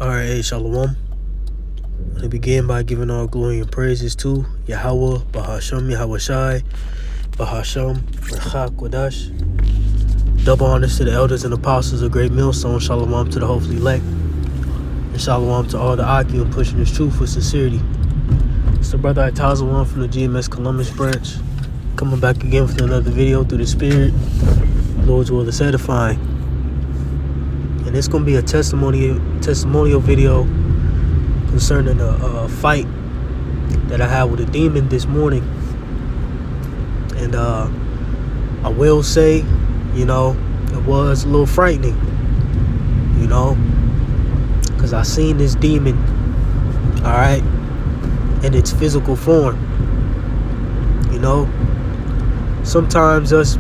Alright, hey, Shalom. I'm going to begin by giving all glory and praises to Yahweh, Bahasham, Yahweh Shai, Bahasham, Rechak, Wadash. Double honors to the elders and apostles of Great Millstone. Shalom to the hopefully elect. And Shalom to all the Akim pushing this truth with sincerity. It's the brother Itazawan from the GMS Columbus branch. Coming back again with another video through the Spirit. Lord's will is edifying. And it's going to be a testimonial video concerning a fight that I had with a demon this morning. And I will say, it was a little frightening, because I seen this demon, all right, in its physical form. Sometimes us,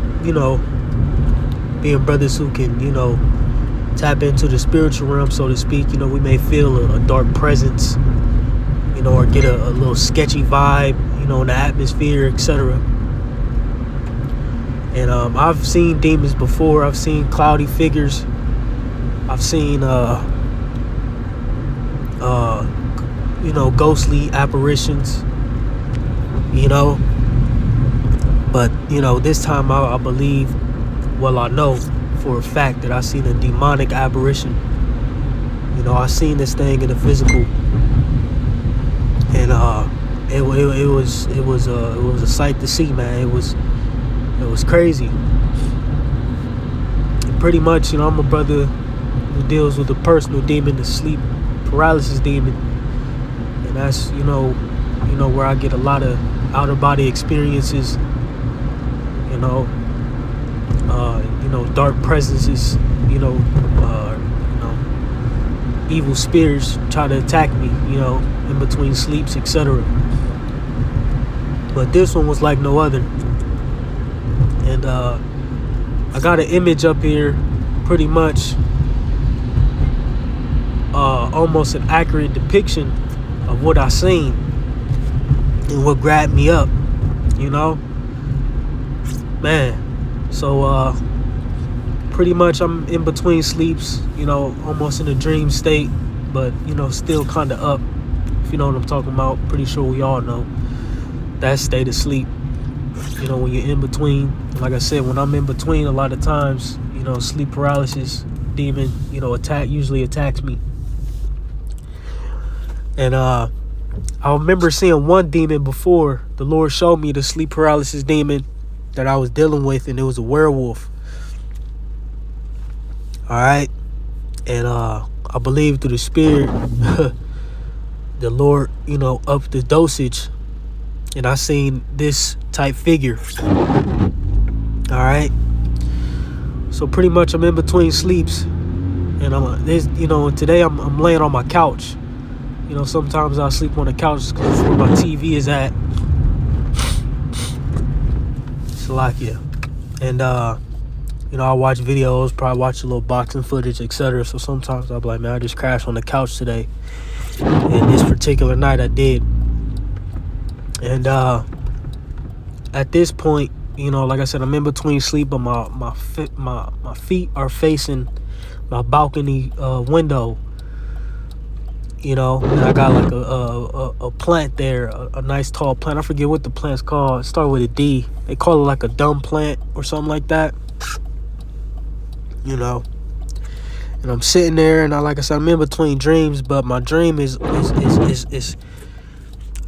being brothers who can, tap into the spiritual realm, so to speak, we may feel a dark presence, or get a little sketchy vibe, in the atmosphere, etc. And I've seen demons before. I've seen cloudy figures. I've seen ghostly apparitions, but this time I believe, I know for a fact that I seen a demonic apparition. I seen this thing in the physical, and it was a sight to see, man. It was crazy. And pretty much, I'm a brother who deals with a personal demon, the sleep paralysis demon, and that's where I get a lot of outer body experiences. Dark presences, evil spirits try to attack me, in between sleeps, etc. But this one was like no other. And I got an image up here, pretty much almost an accurate depiction of what I seen and what grabbed me up, man. So pretty much I'm in between sleeps, almost in a dream state, but still kind of up, if you know what I'm talking about. Pretty sure we all know that state of sleep, when you're in between. Like I said, when I'm in between, a lot of times, sleep paralysis demon, usually attacks me. And I remember seeing one demon before. The Lord showed me the sleep paralysis demon that I was dealing with, and it was a werewolf. All right. And I believe through the Spirit, the Lord, upped the dosage, and I seen this type figure. All right. So pretty much I'm in between sleeps, and today I'm laying on my couch. Sometimes I sleep on the couch because that's where my TV is at. Salakia. And I watch videos, probably watch a little boxing footage, etc. So sometimes I'll be like, man, I just crashed on the couch today. And this particular night I did. And at this point, like I said, I'm in between sleep, but my feet are facing my balcony window. And I got like a plant there, a nice tall plant. I forget what the plant's called. It started with a D. They call it like a dumb plant or something like that. And I'm sitting there, and like I said, I'm in between dreams, but my dream is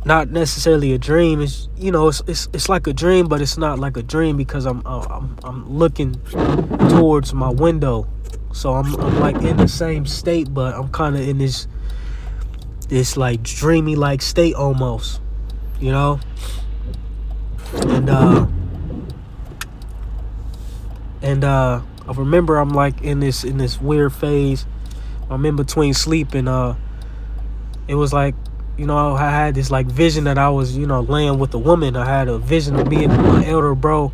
not necessarily a dream. It's it's like a dream, but it's not like a dream because I'm looking towards my window, so I'm like in the same state, but I'm kind of in this like dreamy like state almost, and I remember I'm like in this weird phase. I'm in between sleep, and it was like, I had this like vision that I was, laying with a woman. I had a vision of me and my elder bro.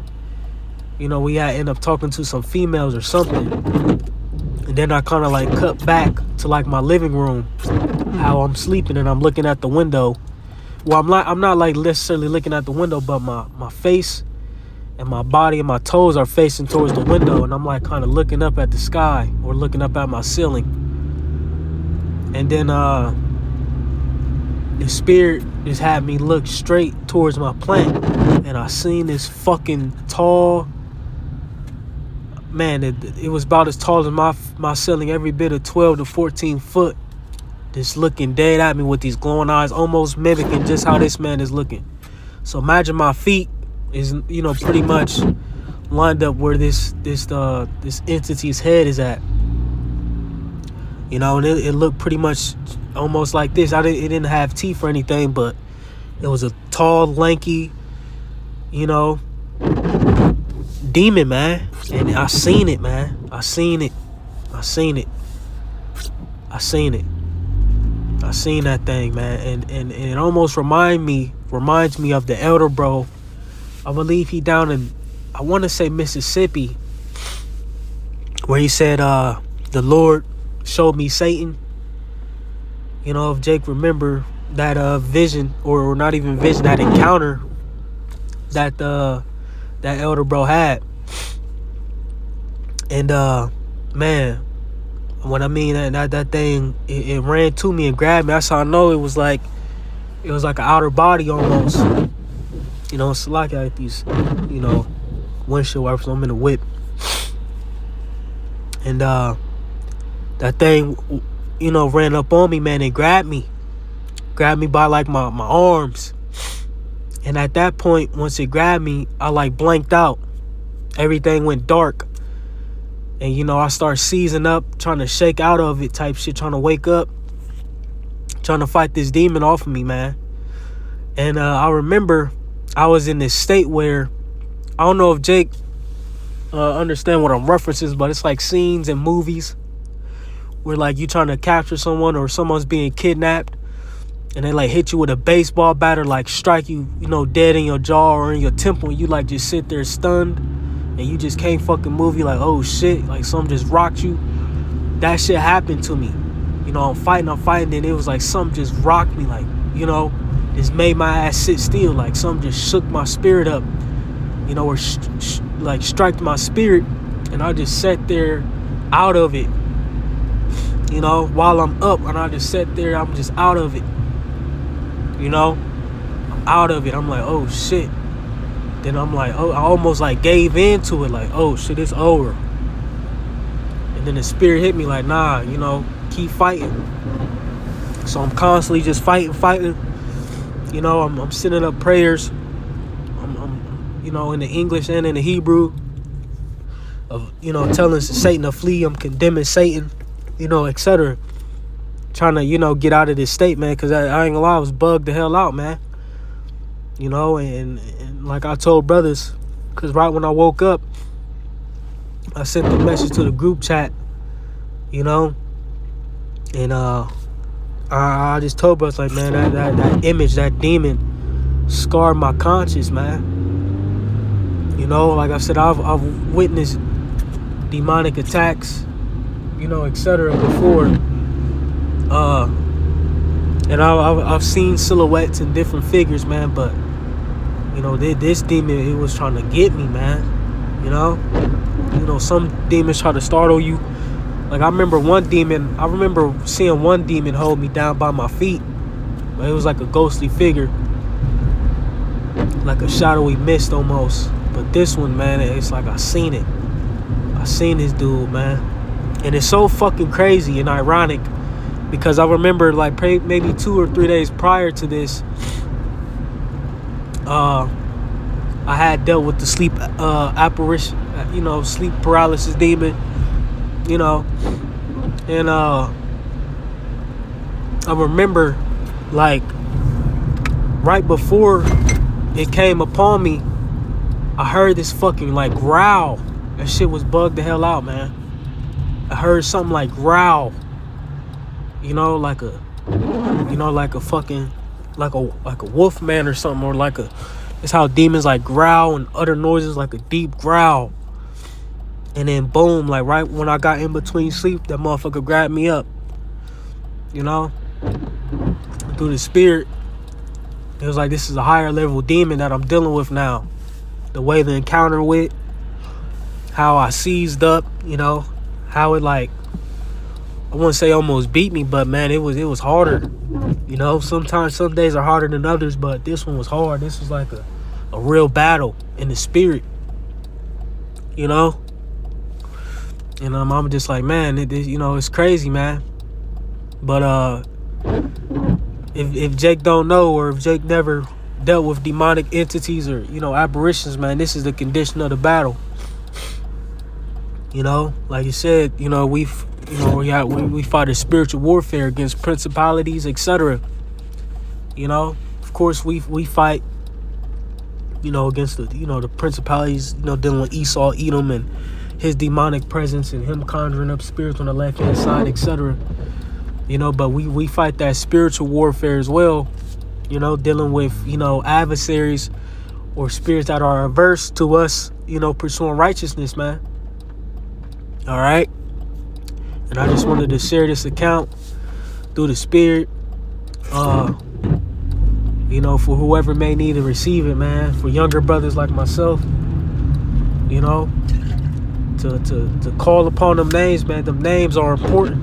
We had ended up talking to some females or something. And then I kind of like cut back to like my living room, how I'm sleeping, and I'm looking at the window. Well, I'm not like necessarily looking at the window, but my face and my body and my toes are facing towards the window, and I'm like kind of looking up at the sky or looking up at my ceiling. And then the spirit just had me look straight towards my plant, and I seen this fucking tall man. It was about as tall as my ceiling, every bit of 12 to 14 foot, just looking dead at me with these glowing eyes, almost mimicking just how this man is looking. So imagine my feet is, you know, pretty much lined up where this entity's head is at. You know, and it looked pretty much almost like this. It didn't have teeth or anything, but it was a tall, lanky, you know, demon, man. And I seen it, man. I seen it. I seen that thing, man. And it almost reminds me of the elder bro. I believe he down in, I want to say Mississippi, where he said, the Lord showed me Satan. You know, if Jake remember that vision, or not even vision, that encounter that elder bro had. And man, when I mean that thing, it ran to me and grabbed me. That's how I know it was like an outer body almost. You know, it's like these, you know, windshield wipers. I'm in a whip, and that thing, you know, ran up on me, man, and grabbed me by like my arms. And at that point, once it grabbed me, I like blanked out. Everything went dark. And, you know, I start seizing up, trying to shake out of it type shit, trying to wake up, trying to fight this demon off of me, man. And I remember I was in this state where, I don't know if Jake understand what I'm referencing, but it's like scenes in movies where like you trying to capture someone, or someone's being kidnapped, and they like hit you with a baseball bat, or like strike you, you know, dead in your jaw or in your temple, and you like just sit there stunned, and you just can't fucking move. You like, oh shit, like something just rocked you. That shit happened to me. You know, I'm fighting, and it was like something just rocked me, like, you know, just made my ass sit still, like something just shook my spirit up, you know, or like striked my spirit, and I just sat there out of it. You know, while I'm up, and I just sat there, I'm just out of it. You know, I'm out of it. I'm like, oh shit. Then I'm like, oh, I almost like gave into it, like, oh shit, it's over. And then the spirit hit me like, nah, you know, keep fighting. So I'm constantly just fighting. You know, I'm sending up prayers. I'm you know, in the English and in the Hebrew, of, you know, telling Satan to flee. I'm condemning Satan, you know, etc. Trying to, you know, get out of this state, man, because I ain't gonna lie, I was bugged the hell out, man. You know, and like I told brothers, because right when I woke up, I sent the message to the group chat, you know, and I just told brothers, like, man, that image, that demon scarred my conscience, man. You know, like I said, I've witnessed demonic attacks, you know, etc. before. And I've seen silhouettes and different figures, man, but, you know, this demon, it was trying to get me, man. You know, some demons try to startle you. Like, I remember seeing one demon hold me down by my feet. But it was like a ghostly figure, like a shadowy mist almost. But this one, man, it's like I seen it. I seen this dude, man. And it's so fucking crazy and ironic, because I remember like maybe 2 or 3 days prior to this, I had dealt with the sleep apparition, you know, sleep paralysis demon, you know. And I remember, like, right before it came upon me, I heard this fucking like growl. That shit was bugged the hell out, man. I heard something like growl, you know, like a fucking, like a wolf man or something, or like it's how demons like growl and utter noises, like a deep growl. And then boom, like right when I got in between sleep, that motherfucker grabbed me up, you know, through the spirit. It was like, this is a higher level demon that I'm dealing with now. The way the encounter went, how I seized up, you know, how it like I wouldn't say almost beat me, but man, it was harder. You know, sometimes some days are harder than others, but this one was hard. This was like a real battle in the spirit. You know? And I'm just like, man, it's crazy, man. But if Jake don't know, or if Jake never dealt with demonic entities or, apparitions, man, this is the condition of the battle. You know, like you said, we fight a spiritual warfare against principalities, etc. You know, of course we fight, against the principalities, dealing with Esau, Edom, and his demonic presence, and him conjuring up spirits on the left hand side, etc. But we fight that spiritual warfare as well, dealing with, adversaries or spirits that are averse to us, pursuing righteousness, man. All right. And I just wanted to share this account through the spirit, for whoever may need to receive it, man. For younger brothers like myself, to call upon them names, man. Them names are important.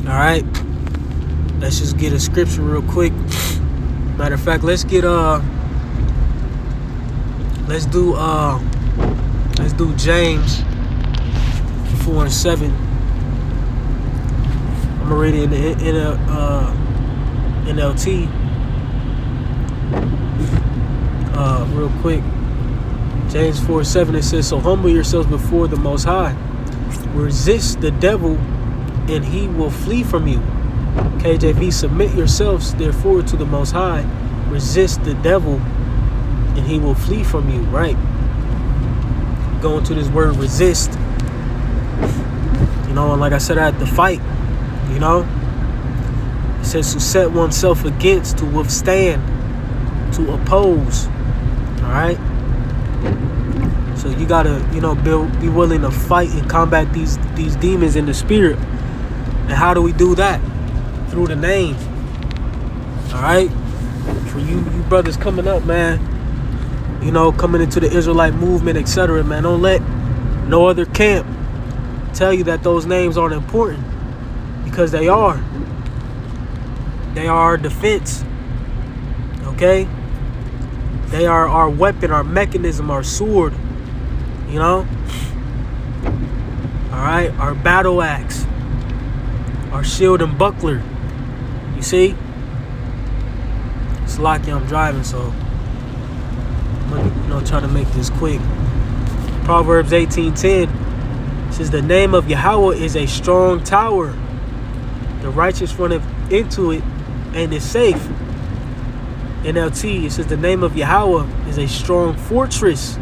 All right. Let's just get a scripture real quick. Matter of fact, let's do James 4:7. I'm gonna read it in NLT real quick. James 4:7, it says, so humble yourselves before the Most High. Resist the devil, and he will flee from you. KJV, submit yourselves therefore to the Most High. Resist the devil, and he will flee from you. Right? Going to this word resist. And like I said, I had to fight. It says to set oneself against, to withstand, to oppose. All right. So you gotta, be willing to fight and combat these demons in the spirit. And how do we do that? Through the name. All right. For you brothers coming up, man. Coming into the Israelite movement, etc. Man, don't let no other camp tell you that those names aren't important, because they are. They are our defense. Okay? They are our weapon, our mechanism, our sword. Alright? Our battle axe. Our shield and buckler. You see? It's lucky I'm driving, so I'm gonna try to make this quick. Proverbs 18:10 says, the name of Yahweh is a strong tower. The righteous run into it and is safe. NLT, it says, the name of Yahweh is a strong fortress.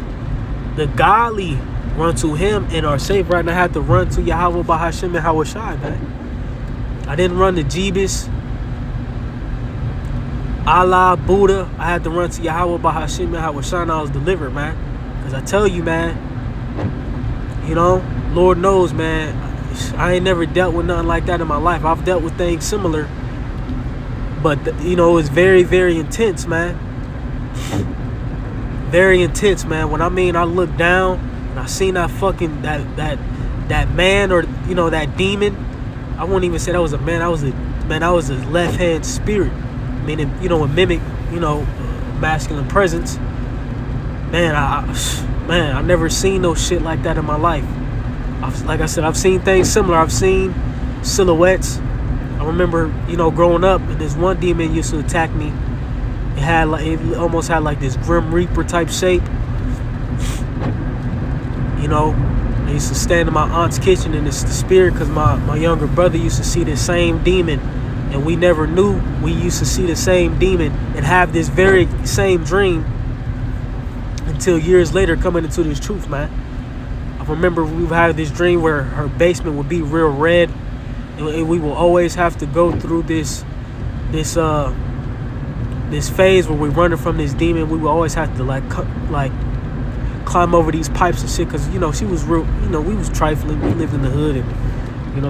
The godly run to him and are safe. Right now, I had to run to Yahweh Bahashim and Hawashai, man. I didn't run to Jebus, Allah, Buddha. I had to run to Yahweh Bahashim and Hawashai, and I was delivered, man. Because I tell you, man, Lord knows, man, I ain't never dealt with nothing like that in my life. I've dealt with things similar, but it's very, very intense, man. Very intense, man. When I looked down and I seen that fucking that man, or that demon. I won't even say that was a man. I was a left hand spirit, meaning a mimic, masculine presence. Man, I never seen no shit like that in my life. Like I said, I've seen things similar. I've seen silhouettes. I remember, growing up, and this one demon used to attack me. It almost had like this Grim Reaper type shape. I used to stand in my aunt's kitchen, and it's the spirit, because my younger brother used to see the same demon, and we never knew we used to see the same demon and have this very same dream until years later coming into this truth, man. I remember we had this dream where her basement would be real red, and we will always have to go through this phase where we're running from this demon. We will always have to like climb over these pipes and shit, because she was real. We was trifling. We lived in the hood, and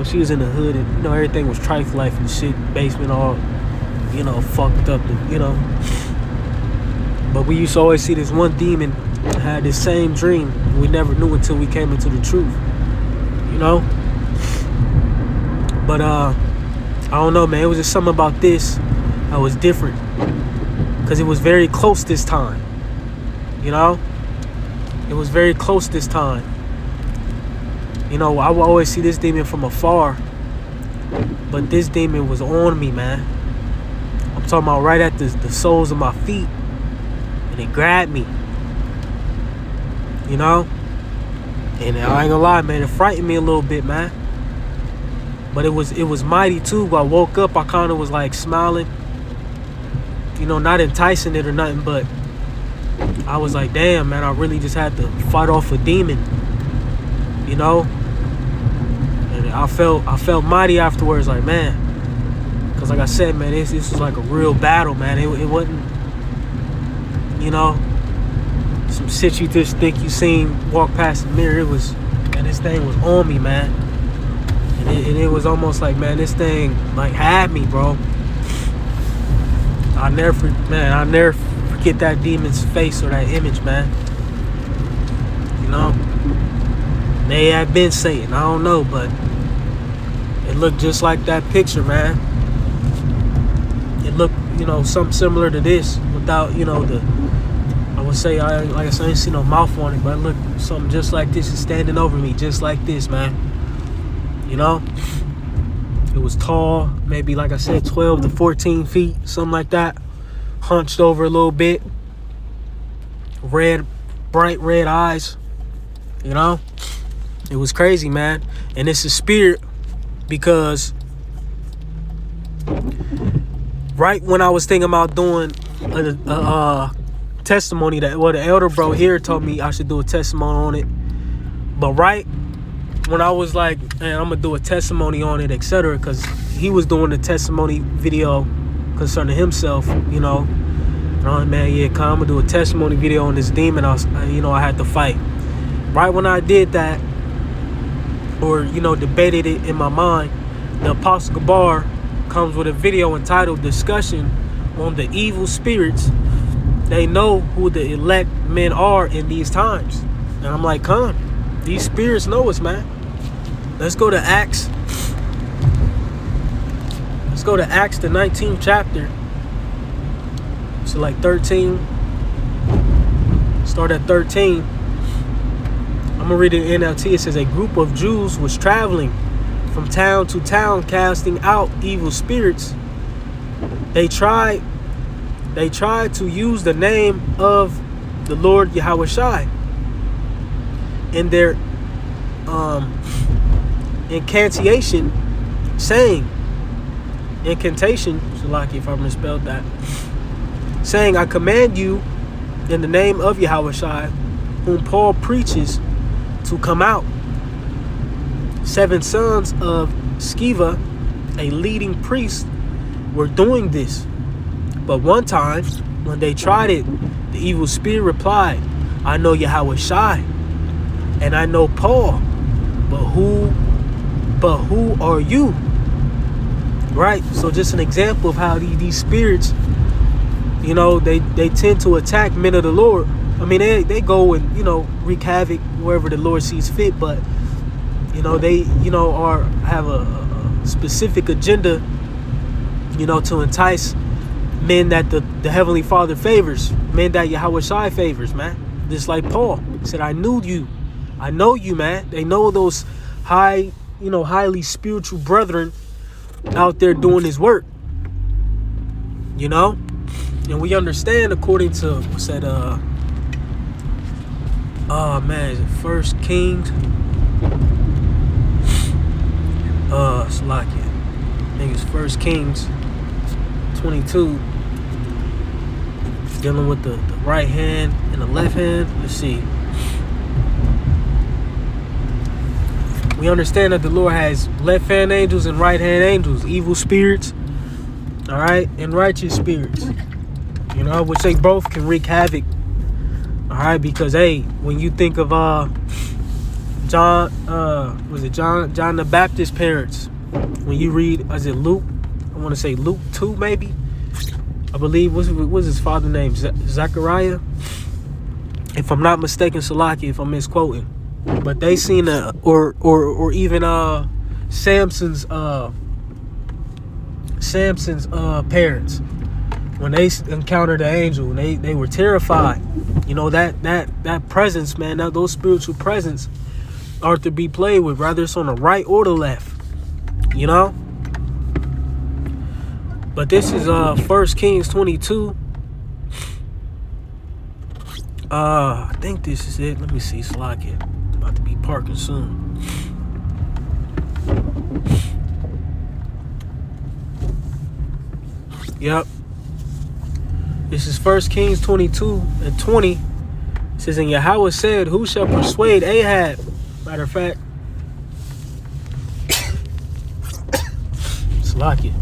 she was in the hood, and everything was trifle life and shit. Basement all fucked up, and But we used to always see this one demon had this same dream. We never knew until we came into the truth. But I don't know, man. It was just something about this that was different, because it was very close this time. You know, it was very close this time. You know, I would always see this demon from afar, but this demon was on me, man. I'm talking about right at the soles of my feet, and it grabbed me. You know, and I ain't gonna lie, man, it frightened me a little bit, man. But it was mighty too. When I woke up, I kind of was like smiling. You know, not enticing it or nothing, but I was like, damn, man, I really just had to fight off a demon. You know? And I felt mighty afterwards, like, man. Because like I said, man, this was like a real battle, man. It wasn't, you know, some shit you just think you seen walk past the mirror. It was, man, this thing was on me, man. And it was almost like, man, this thing like had me, bro. I'll never forget that demon's face or that image, man. You know, may have been Satan, I don't know, but it looked just like that picture, man. It looked, you know, something similar to this, without, you know, I would say, like I said, I ain't see no mouth on it, but it looked something just like this is standing over me, just like this, man. You know, it was tall, maybe, like I said, 12 to 14 feet, something like that. Hunched over a little bit. Bright red eyes. You know, it was crazy, man. And it's a spirit, because right when I was thinking about doing a testimony, that, well, the elder bro here told me I should do a testimony on it. But right when I was like, man, I'm gonna do a testimony on it, etc., because he was doing the testimony video concerning himself, you know. And I'm like, man, yeah, I'm gonna do a testimony video on this demon. I had to fight. Right when I did that, or, you know, debated it in my mind, the Apostle Gabar comes with a video entitled "Discussion on the Evil Spirits. They know who the elect men are in these times." And I'm like, these spirits know us, man. Let's go to Acts. Let's go to Acts, the 19th chapter. So like 13. Start at 13. I'm going to read it in NLT. It says, a group of Jews was traveling from town to town, casting out evil spirits. They tried to use the name of the Lord Yahushua in their incantation, Shalaki, if I misspelled that, saying, I command you in the name of Yahushua, whom Paul preaches, to come out. 7 sons of Sceva, a leading priest, were doing this. But one time, when they tried it, the evil spirit replied, I know Yahushua, and I know Paul, but who are you? Right? So just an example of how these spirits, you know, they tend to attack men of the Lord. I mean, they go and, you know, wreak havoc wherever the Lord sees fit, but, you know, they, you know, have a specific agenda, you know, to entice men that the Heavenly Father favors, men that Yahushua favors, man. Just like Paul said, I know you, man. They know those highly spiritual brethren out there doing his work, you know. And we understand, according to what's that, is it 1 Kings? Slakia. I think it's 1 Kings 22. Dealing with the right hand and the left hand. Let's see. We understand that the Lord has left hand angels and right hand angels, evil spirits, all right, and righteous spirits, you know, which they both can wreak havoc, all right, because, hey, when you think of John the Baptist's parents, when you read, is it Luke? I want to say Luke 2, maybe. I believe, what's his father's name? Zechariah? If I'm not mistaken, Salaki, if I'm misquoting. But they seen or even Samson's parents, when they encountered the angel, they were terrified. You know, that presence, man, those spiritual presence are to be played with, whether it's on the right or the left. You know? But this is 1 Kings 22. I think this is it. Let me see. Slack it. About to be parking soon. Yep. This is 1 Kings 22 and 20. It says, and Yahweh said, who shall persuade Ahab? Matter of fact, slack it.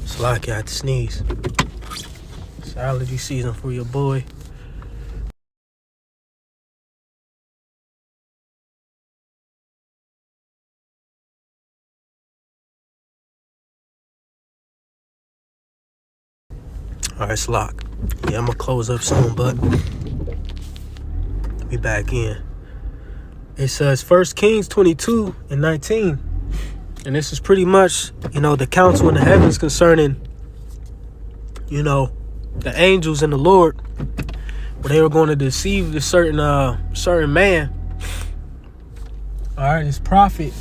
Slack it, I had to sneeze. It's allergy season for your boy. Alright, Slock. Yeah, I'm gonna close up soon, but be back in. It says 1 Kings 22 and 19. And this is pretty much, you know, the counsel in the heavens concerning, you know, the angels and the Lord, where they were going to deceive this certain man. Alright, this prophet.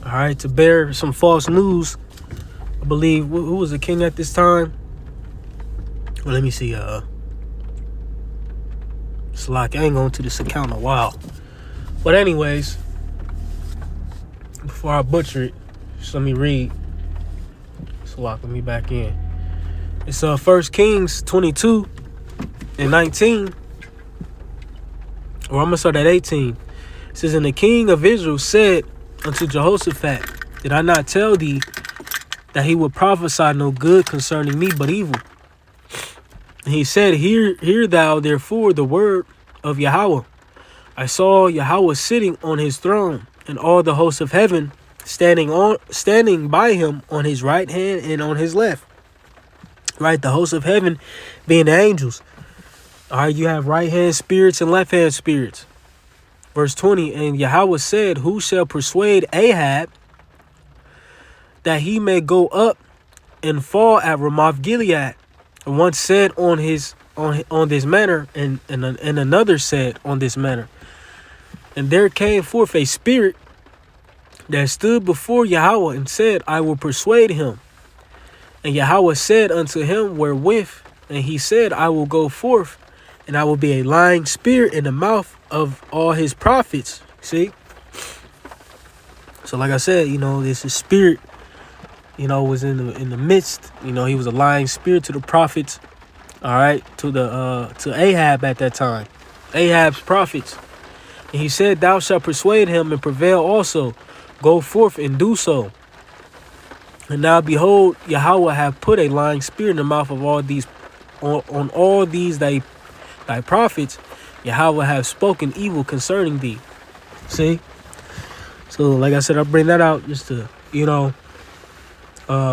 Alright, to bear some false news. I believe, who was the king at this time? Well, let me see. It's like I ain't going to this account in a while. But anyways, before I butcher it, just let me read. So lock me back in. It's 1 Kings 22 and 19. Or I'm gonna start at 18. It says, and the king of Israel said unto Jehoshaphat, did I not tell thee that he would prophesy no good concerning me, but evil? And he said, hear thou therefore the word of Yahweh. I saw Yahweh sitting on his throne, and all the hosts of heaven standing by him on his right hand and on his left. Right, the hosts of heaven being the angels. All right, you have right hand spirits and left hand spirits. Verse 20, and Yahweh said, who shall persuade Ahab that he may go up and fall at Ramoth Gilead? And one said on this manner, and another said on this manner. And there came forth a spirit that stood before Yahweh and said, I will persuade him. And Yahweh said unto him, wherewith? And he said, I will go forth, and I will be a lying spirit in the mouth of all his prophets. See? So like I said, you know, this is spirit, you know, was in the midst. You know, he was a lying spirit to the prophets. All right, to Ahab at that time, Ahab's prophets. And he said, thou shalt persuade him and prevail also. Go forth and do so. And now behold, Yahweh hath put a lying spirit in the mouth of all these, on all these thy prophets. Yahweh hath spoken evil concerning thee. See? So like I said, I bring that out just to, you know,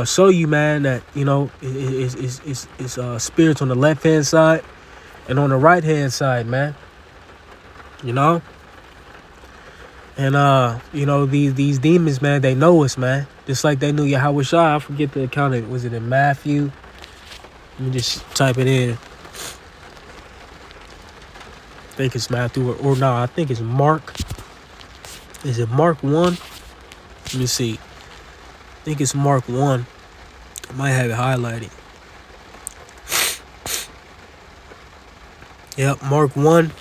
show you, man, that, you know, it's spirits on the left hand side and on the right hand side, man. You know? And you know, these demons, man, they know us, man. Just like they knew Yahweh Shai. I forget the account. Was it in Matthew? Let me just type it in. I think it's Matthew or no, I think it's Mark. Is it Mark 1? Let me see. I think it's Mark 1. I might have it highlighted. Yep, Mark 1,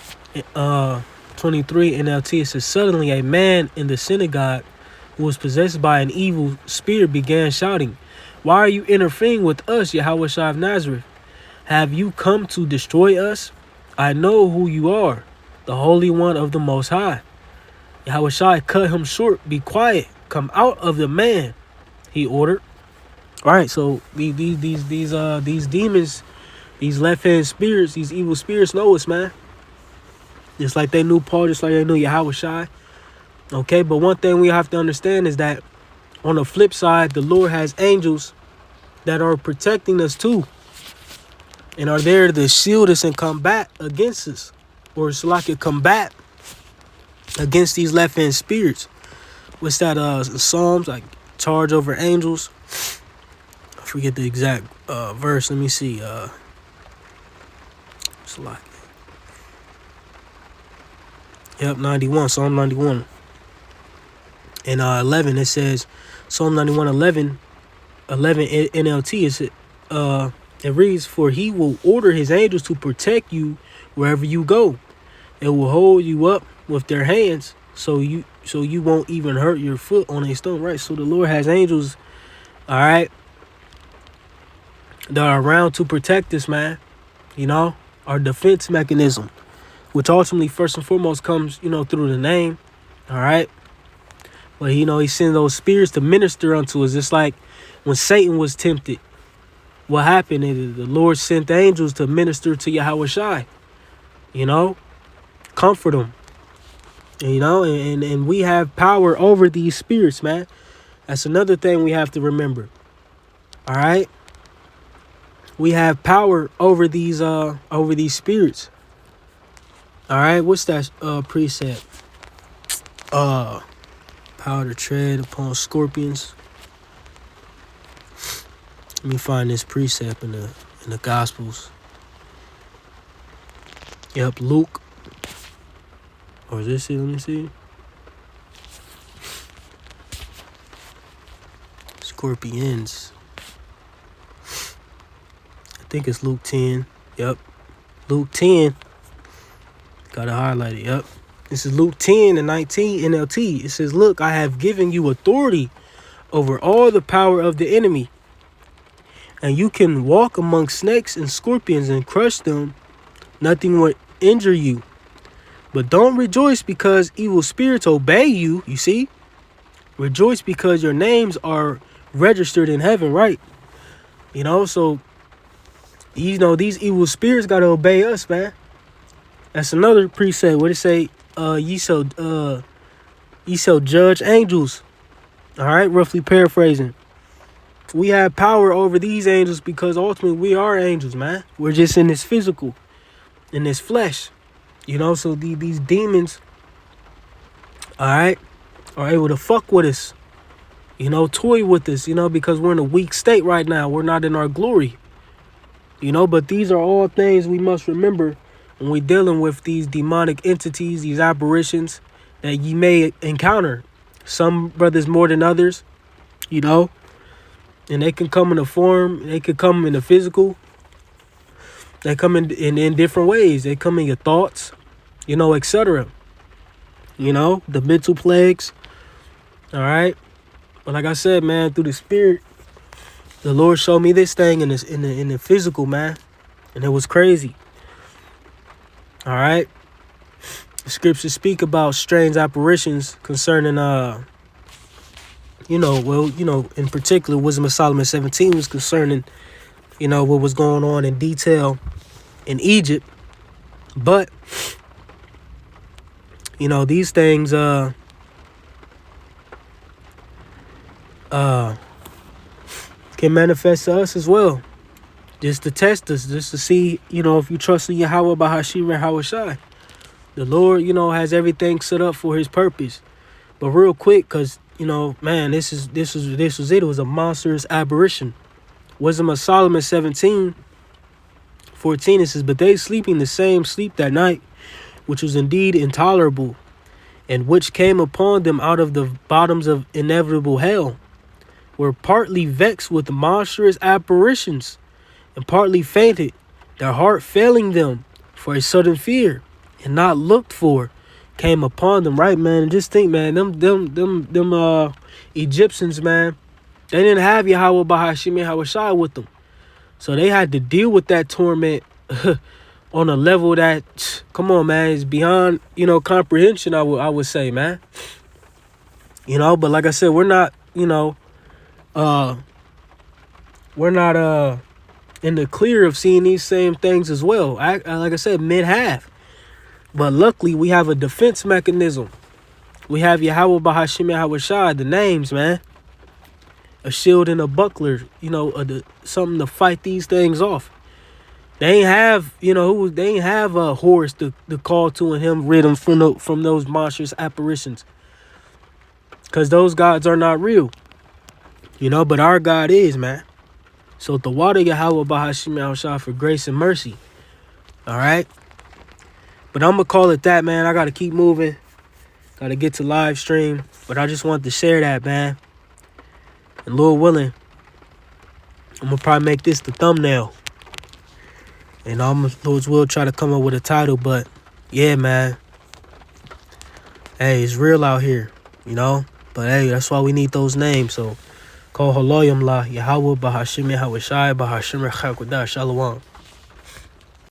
23 NLT. It says, suddenly a man in the synagogue who was possessed by an evil spirit began shouting, why are you interfering with us, Yahweh Shai of Nazareth? Have you come to destroy us? I know who you are, the Holy One of the Most High. Yahweh Shai cut him short. Be quiet. Come out of the man, he ordered. All right, so these demons, these left-hand spirits, these evil spirits know us, man. Just like they knew Paul, just like they knew Yahweh Shai. Okay, but one thing we have to understand is that on the flip side, the Lord has angels that are protecting us too. and are there to shield us and combat against us, or it's like a combat against these left-hand spirits. What's that? Psalms, like charge over angels. I forget the exact verse. Let me see. It's like, yep, 91. Psalm 91. And 11, it says, Psalm 91, 11 NLT, it reads, for he will order his angels to protect you wherever you go. It will hold you up with their hands so you won't even hurt your foot on a stone, right? So the Lord has angels, all right, that are around to protect us, man. You know, our defense mechanism, which ultimately, first and foremost, comes, through the name, all right? But, he sent those spirits to minister unto us. It's like when Satan was tempted, what happened? The Lord sent angels to minister to Yahweh Shai, comfort them. And we have power over these spirits, man. That's another thing we have to remember. All right. We have power over these spirits. All right. What's that precept? Power to tread upon scorpions. Let me find this precept in the Gospels. Yep, Luke. Or is this it? Let me see. Scorpions. I think it's Luke 10. Yep. Luke 10. Gotta highlight it. Yep. This is Luke 10 and 19 NLT. It says, look, I have given you authority over all the power of the enemy. And you can walk among snakes and scorpions and crush them. Nothing will injure you. But don't rejoice because evil spirits obey you. You see? Rejoice because your names are registered in heaven, right? So, these evil spirits got to obey us, man. That's another precept. What it say? Ye shall judge angels. All right, roughly paraphrasing. We have power over these angels because ultimately we are angels, man. We're just in this physical, in this flesh. So these demons, all right, are able to fuck with us, toy with us, because we're in a weak state right now. We're not in our glory, but these are all things we must remember when we're dealing with these demonic entities, these apparitions that you may encounter. Some brothers more than others, and they can come in a form, they could come in the physical. They come in different ways. They come in your thoughts, etc. The mental plagues. All right. But like I said, man, through the spirit, the Lord showed me this thing in the physical, man. And it was crazy. All right. The scriptures speak about strange apparitions concerning, in particular, Wisdom of Solomon 17 was concerning, what was going on in detail in Egypt. But, these things can manifest to us as well. Just to test us, just to see, if you trust in Yahweh Bahashim and Hawashai. The Lord, has everything set up for his purpose. But real quick, because, man, this was it. It was a monstrous apparition. Wisdom of Solomon 17:14, it says, but they sleeping the same sleep that night, which was indeed intolerable, and which came upon them out of the bottoms of inevitable hell, were partly vexed with monstrous apparitions, and partly fainted, their heart failing them for a sudden fear, and not looked for, came upon them. Right, man? And just think, man, them Egyptians, man, they didn't have Yahweh Bahashim and Hawashai with them. So they had to deal with that torment on a level that, come on, man, is beyond, comprehension, I would say, man. But like I said, we're not in the clear of seeing these same things as well. Like I said, men have. But luckily, we have a defense mechanism. We have Yahweh Bahashim and Hawashai, the names, man. A shield and a buckler, something to fight these things off. They ain't have, they ain't have a Horus to call to and him rid them from those monstrous apparitions. Because those gods are not real. But our God is, man. So the water Yahweh Bahashim Yahushua for grace and mercy. All right? But I'm going to call it that, man. I got to keep moving. Got to get to live stream. But I just wanted to share that, man. And Lord willing, I'm going to probably make this the thumbnail. And I'm, Lord's will, try to come up with a title. But, yeah, man. Hey, it's real out here, But, hey, that's why we need those names. So, call Haloyam La, Yahweh, Bahashim, Yahweh Shai, Bahashim, Rechakudah, Shalom.